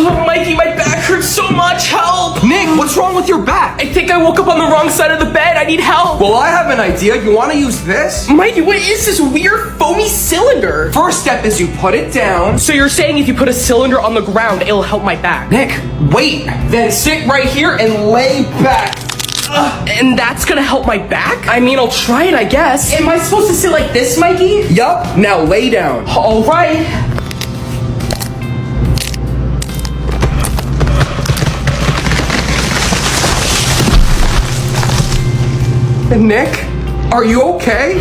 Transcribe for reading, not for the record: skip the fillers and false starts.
Mikey, my back hurts so much. Help! Nick, what's wrong with your back? I think I woke up on the wrong side of the bed. I need help. Well, I have an idea. You want to use this? Mikey, what is this weird foamy cylinder? First step is you put it down. So you're saying if you put a cylinder on the ground, it'll help my back? Nick, wait. Then sit right here and lay back. And that's gonna help my back? I mean, I'll try it, I guess. Am I supposed to sit like this, Mikey? Yup. Now lay down. All right. Nick, are you okay?